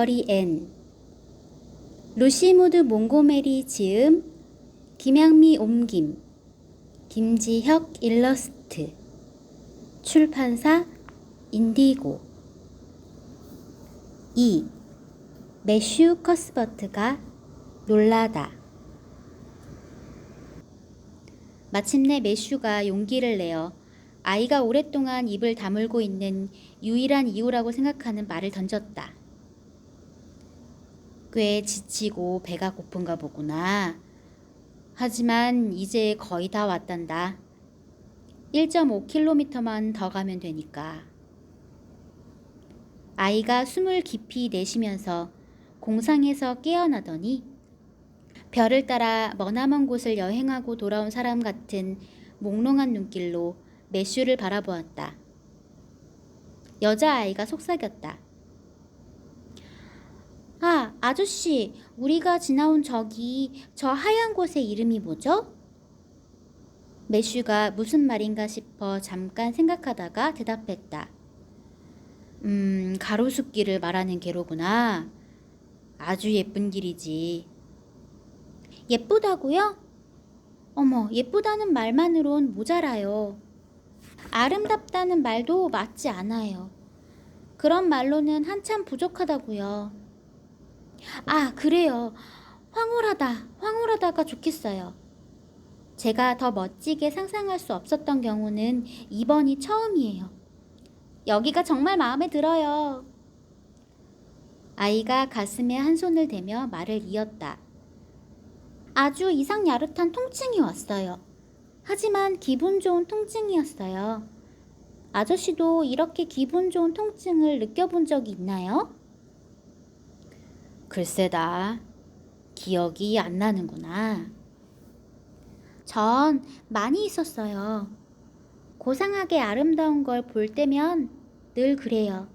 빅토리 앤 루시무드 몽고메리 지음 김양미 옮김 김지혁 일러스트 출판사 인디고 2. 매슈 커스버트가 놀라다. 마침내 매슈가 용기를 내어 아이가 오랫동안 입을 다물고 있는 유일한 이유라고 생각하는 말을 던졌다. 꽤 지치고 배가 고픈가 보구나. 하지만 이제 거의 다 왔단다. 1.5km만 더 가면 되니까. 아이가 숨을 깊이 내쉬면서 공상에서 깨어나더니 별을 따라 머나먼 곳을 여행하고 돌아온 사람 같은 몽롱한 눈길로 매슈를 바라보았다. 여자아이가 속삭였다. 아, 아저씨, 우리가 지나온 저 하얀 곳의 이름이 뭐죠? 매슈가 무슨 말인가 싶어 잠깐 생각하다가 대답했다. 가로수길을 말하는 게로구나. 아주 예쁜 길이지. 예쁘다고요? 어머, 예쁘다는 말만으론 모자라요. 아름답다는 말도 맞지 않아요. 그런 말로는 한참 부족하다고요. 아, 그래요. 황홀하다가 좋겠어요. 제가 더 멋지게 상상할 수 없었던 경우는 이번이 처음이에요. 여기가 정말 마음에 들어요. 아이가 가슴에 한 손을 대며 말을 이었다. 아주 이상 야릇한 통증이 왔어요. 하지만 기분 좋은 통증이었어요. 아저씨도 이렇게 기분 좋은 통증을 느껴본 적이 있나요? 글쎄다. 기억이 안 나는구나. 전 많이 있었어요. 고상하게 아름다운 걸 볼 때면 늘 그래요.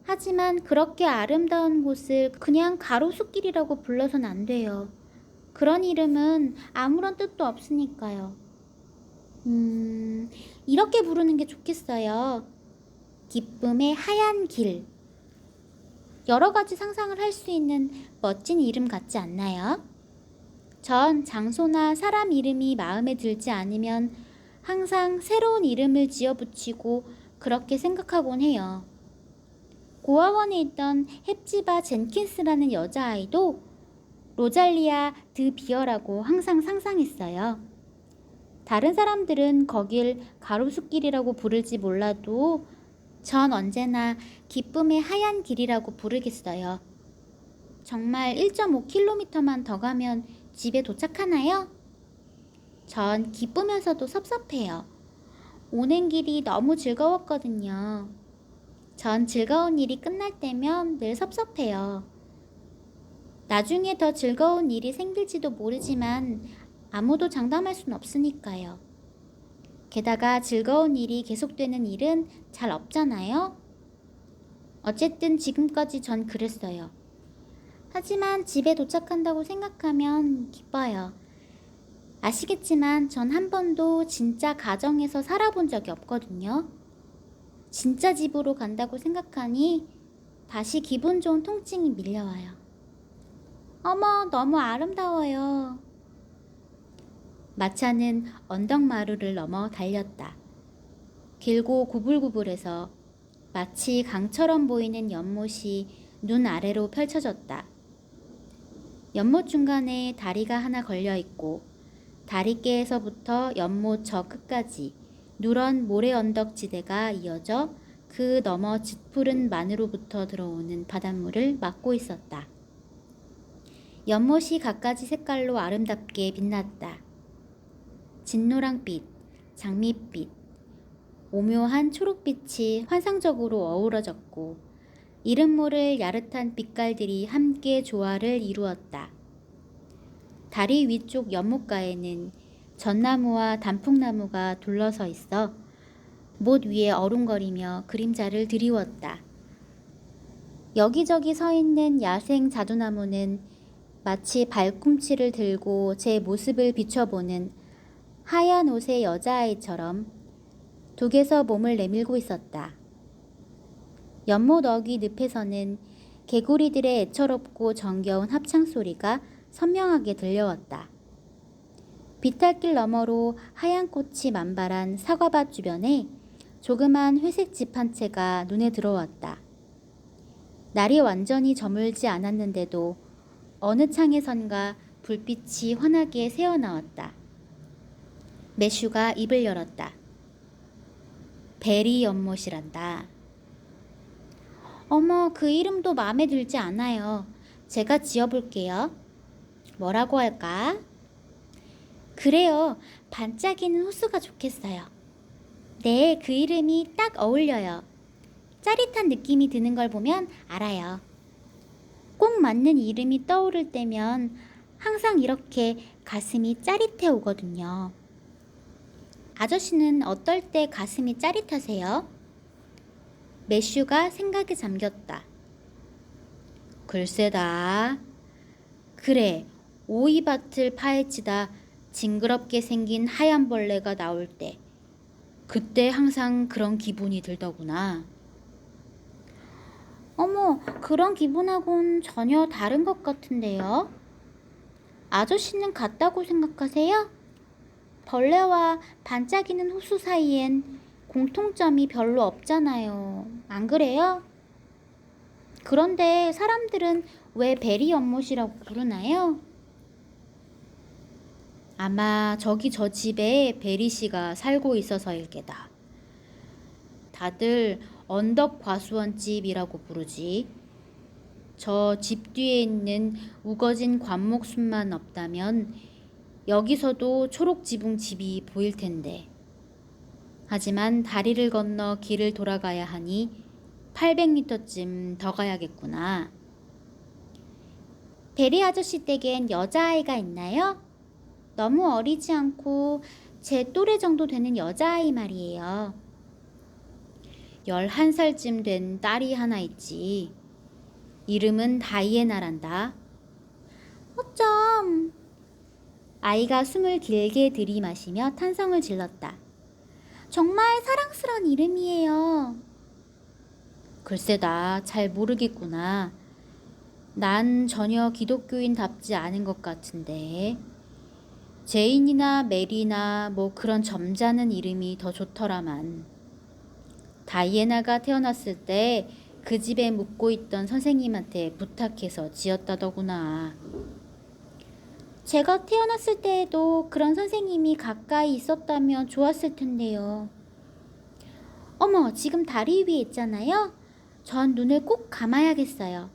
하지만 그렇게 아름다운 곳을 그냥 가로수길이라고 불러선 안 돼요. 그런 이름은 아무런 뜻도 없으니까요. 이렇게 부르는 게 좋겠어요. 기쁨의 하얀 길. 여러 가지 상상을 할 수 있는 멋진 이름 같지 않나요? 전 장소나 사람 이름이 마음에 들지 않으면 항상 새로운 이름을 지어붙이고 그렇게 생각하곤 해요. 고아원에 있던 헵지바 젠킨스라는 여자아이도 로잘리아 드 비어라고 항상 상상했어요. 다른 사람들은 거길 가로수길이라고 부를지 몰라도 전 언제나 기쁨의 하얀 길이라고 부르겠어요. 정말 1.5km만 더 가면 집에 도착하나요? 전 기쁘면서도 섭섭해요. 오는 길이 너무 즐거웠거든요. 전 즐거운 일이 끝날 때면 늘 섭섭해요. 나중에 더 즐거운 일이 생길지도 모르지만 아무도 장담할 순 없으니까요. 게다가 즐거운 일이 계속되는 일은 잘 없잖아요? 어쨌든 지금까지 전 그랬어요. 하지만 집에 도착한다고 생각하면 기뻐요. 아시겠지만 전 한 번도 진짜 가정에서 살아본 적이 없거든요. 진짜 집으로 간다고 생각하니 다시 기분 좋은 통증이 밀려와요. 어머, 너무 아름다워요. 마차는 언덕마루를 넘어 달렸다. 길고 구불구불해서 마치 강처럼 보이는 연못이 눈 아래로 펼쳐졌다. 연못 중간에 다리가 하나 걸려 있고 다리께에서부터 연못 저 끝까지 누런 모래 언덕 지대가 이어져 그 너머 짙푸른 만으로부터 들어오는 바닷물을 막고 있었다. 연못이 갖가지 색깔로 아름답게 빛났다. 진노랑빛, 장밋빛, 오묘한 초록빛이 환상적으로 어우러졌고 이름 모를 야릇한 빛깔들이 함께 조화를 이루었다. 다리 위쪽 연못가에는 전나무와 단풍나무가 둘러서 있어 못 위에 어rum거리며 그림자를 드리웠다. 여기저기 서 있는 야생 자두나무는 마치 발꿈치를 들고 제 모습을 비춰보는 하얀 옷의 여자아이처럼 독에서 몸을 내밀고 있었다. 연못 어귀 늪에서는 개구리들의 애처롭고 정겨운 합창소리가 선명하게 들려왔다. 비탈길 너머로 하얀 꽃이 만발한 사과밭 주변에 조그만 회색 집 한 채가 눈에 들어왔다. 날이 완전히 저물지 않았는데도 어느 창에선가 불빛이 환하게 새어나왔다. 매슈가 입을 열었다. 베리 연못이란다. 어머, 그 이름도 마음에 들지 않아요. 제가 지어볼게요. 뭐라고 할까? 그래요. 반짝이는 호수가 좋겠어요. 네, 그 이름이 딱 어울려요. 짜릿한 느낌이 드는 걸 보면 알아요. 꼭 맞는 이름이 떠오를 때면 항상 이렇게 가슴이 짜릿해 오거든요. 아저씨는 어떨 때 가슴이 짜릿하세요? 매슈가 생각에 잠겼다. 글쎄다. 그래, 오이밭을 파헤치다 징그럽게 생긴 하얀 벌레가 나올 때, 그때 항상 그런 기분이 들더구나. 어머, 그런 기분하고는 전혀 다른 것 같은데요? 아저씨는 같다고 생각하세요? 벌레와 반짝이는 호수 사이엔 공통점이 별로 없잖아요. 안 그래요? 그런데 사람들은 왜 베리 연못이라고 부르나요? 아마 저기 저 집에 베리 씨가 살고 있어서일 게다. 다들 언덕 과수원집이라고 부르지. 저 집 뒤에 있는 우거진 관목숲만 없다면 여기서도 초록지붕 집이 보일 텐데. 하지만 다리를 건너 길을 돌아가야 하니 800m쯤 더 가야겠구나. 베리 아저씨 댁엔 여자아이가 있나요? 너무 어리지 않고 제 또래 정도 되는 여자아이 말이에요. 11살쯤 된 딸이 하나 있지. 이름은 다이애나란다. 어쩜. 아이가 숨을 길게 들이마시며 탄성을 질렀다. 정말 사랑스러운 이름이에요. 글쎄다, 잘 모르겠구나. 난 전혀 기독교인답지 않은 것 같은데. 제인이나 메리나 뭐 그런 점잖은 이름이 더 좋더라만. 다이애나가 태어났을 때 그 집에 묵고 있던 선생님한테 부탁해서 지었다더구나. 제가 태어났을 때에도 그런 선생님이 가까이 있었다면 좋았을 텐데요. 어머, 지금 다리 위에 있잖아요. 전 눈을 꼭 감아야겠어요.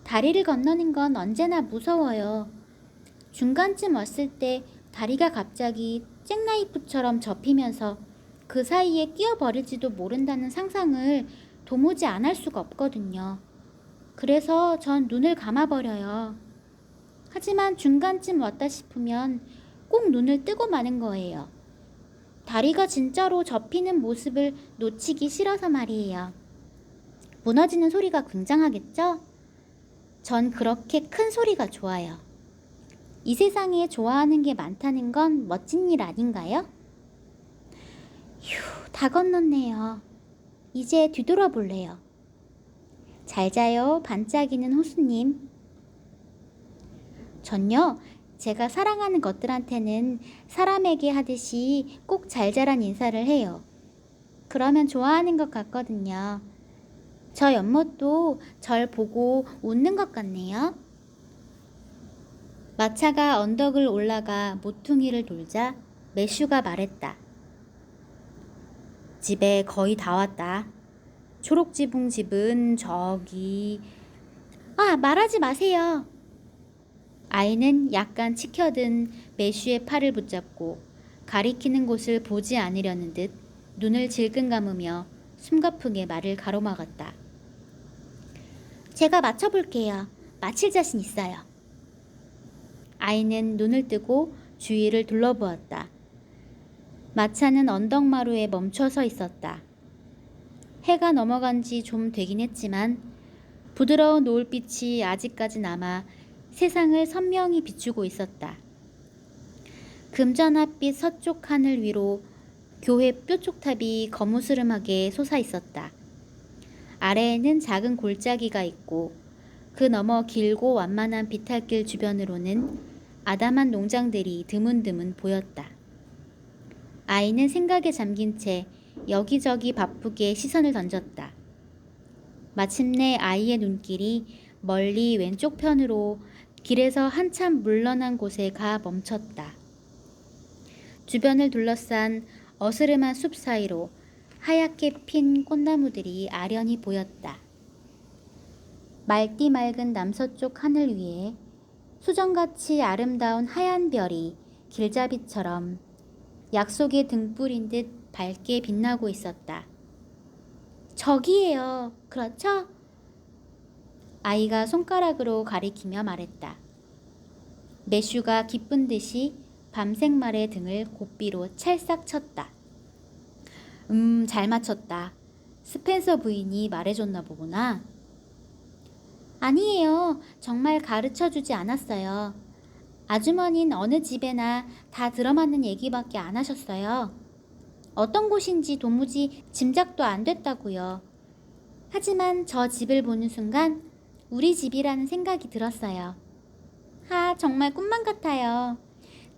다리를 건너는 건 언제나 무서워요. 중간쯤 왔을 때 다리가 갑자기 잭나이프처럼 접히면서 그 사이에 끼어버릴지도 모른다는 상상을 도무지 안 할 수가 없거든요. 그래서 전 눈을 감아버려요. 하지만 중간쯤 왔다 싶으면 꼭 눈을 뜨고 마는 거예요. 다리가 진짜로 접히는 모습을 놓치기 싫어서 말이에요. 무너지는 소리가 굉장하겠죠? 전 그렇게 큰 소리가 좋아요. 이 세상에 좋아하는 게 많다는 건 멋진 일 아닌가요? 휴, 다 건넜네요. 이제 뒤돌아볼래요. 잘 자요, 반짝이는 호수님. 전요, 제가 사랑하는 것들한테는 사람에게 하듯이 꼭 잘 자란 인사를 해요. 그러면 좋아하는 것 같거든요. 저 연못도 절 보고 웃는 것 같네요. 마차가 언덕을 올라가 모퉁이를 돌자 매슈가 말했다. 집에 거의 다 왔다. 초록지붕 집은 저기... 아, 말하지 마세요. 아이는 약간 치켜든 매슈의 팔을 붙잡고 가리키는 곳을 보지 않으려는 듯 눈을 질끈 감으며 숨가쁘게 말을 가로막았다. 제가 맞춰볼게요. 맞힐 자신 있어요. 아이는 눈을 뜨고 주위를 둘러보았다. 마차는 언덕마루에 멈춰서 있었다. 해가 넘어간 지 좀 되긴 했지만 부드러운 노을빛이 아직까지 남아 세상을 선명히 비추고 있었다. 금전합빛 서쪽 하늘 위로 교회 뾰족탑이 거무스름하게 솟아 있었다. 아래에는 작은 골짜기가 있고 그 너머 길고 완만한 비탈길 주변으로는 아담한 농장들이 드문드문 보였다. 아이는 생각에 잠긴 채 여기저기 바쁘게 시선을 던졌다. 마침내 아이의 눈길이 멀리 왼쪽 편으로 길에서 한참 물러난 곳에 가 멈췄다. 주변을 둘러싼 어스름한 숲 사이로 하얗게 핀 꽃나무들이 아련히 보였다. 맑디 맑은 남서쪽 하늘 위에 수정같이 아름다운 하얀 별이 길잡이처럼 약속의 등불인 듯 밝게 빛나고 있었다. 저기예요. 그렇죠? 아이가 손가락으로 가리키며 말했다. 매슈가 기쁜 듯이 밤색말의 등을 고삐로 찰싹 쳤다. 잘 맞췄다. 스펜서 부인이 말해줬나 보구나. 아니에요. 정말 가르쳐주지 않았어요. 아주머니는 어느 집에나 다 들어맞는 얘기밖에 안 하셨어요. 어떤 곳인지 도무지 짐작도 안 됐다고요. 하지만 저 집을 보는 순간 우리 집이라는 생각이 들었어요. 정말 꿈만 같아요.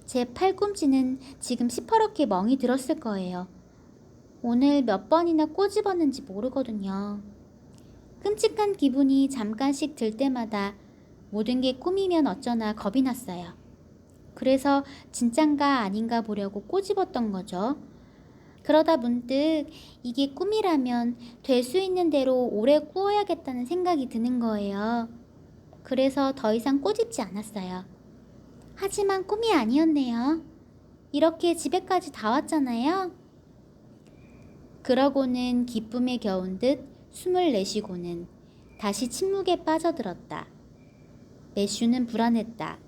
제 팔꿈치는 지금 시퍼렇게 멍이 들었을 거예요. 오늘 몇 번이나 꼬집었는지 모르거든요. 끔찍한 기분이 잠깐씩 들 때마다 모든 게 꿈이면 어쩌나 겁이 났어요. 그래서 진짠가 아닌가 보려고 꼬집었던 거죠. 그러다 문득 이게 꿈이라면 될 수 있는 대로 오래 꾸어야겠다는 생각이 드는 거예요. 그래서 더 이상 꼬집지 않았어요. 하지만 꿈이 아니었네요. 이렇게 집에까지 다 왔잖아요. 그러고는 기쁨에 겨운 듯 숨을 내쉬고는 다시 침묵에 빠져들었다. 매슈는 불안했다.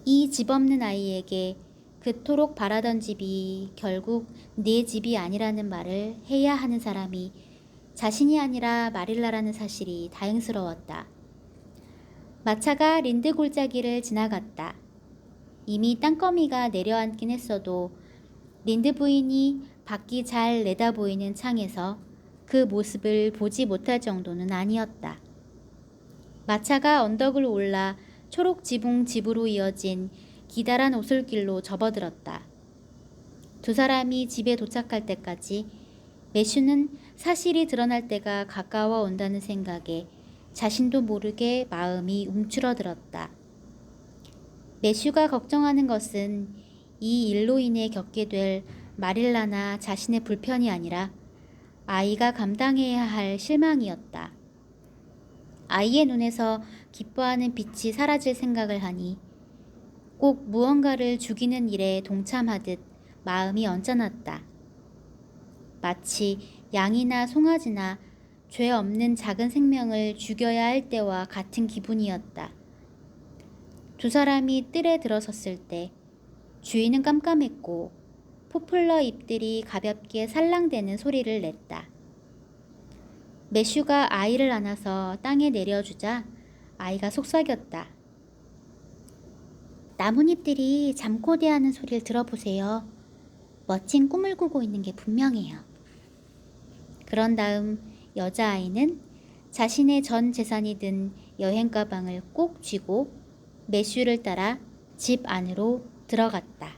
이 집 없는 아이에게 그토록 바라던 집이 결국 내 집이 아니라는 말을 해야 하는 사람이 자신이 아니라 마릴라라는 사실이 다행스러웠다. 마차가 린드 골짜기를 지나갔다. 이미 땅거미가 내려앉긴 했어도 린드 부인이 밖이 잘 내다보이는 창에서 그 모습을 보지 못할 정도는 아니었다. 마차가 언덕을 올라 초록 지붕 집으로 이어진 기다란 오솔길로 접어들었다. 두 사람이 집에 도착할 때까지 매슈는 사실이 드러날 때가 가까워 온다는 생각에 자신도 모르게 마음이 움츠러들었다. 매슈가 걱정하는 것은 이 일로 인해 겪게 될 마릴라나 자신의 불편이 아니라 아이가 감당해야 할 실망이었다. 아이의 눈에서 기뻐하는 빛이 사라질 생각을 하니 꼭 무언가를 죽이는 일에 동참하듯 마음이 언짢았다. 마치 양이나 송아지나 죄 없는 작은 생명을 죽여야 할 때와 같은 기분이었다. 두 사람이 뜰에 들어섰을 때 주인은 깜깜했고 포플러 잎들이 가볍게 살랑대는 소리를 냈다. 매슈가 아이를 안아서 땅에 내려주자 아이가 속삭였다. 나뭇잎들이 잠꼬대하는 소리를 들어보세요. 멋진 꿈을 꾸고 있는 게 분명해요. 그런 다음 여자아이는 자신의 전 재산이 든 여행 가방을 꼭 쥐고 매슈를 따라 집 안으로 들어갔다.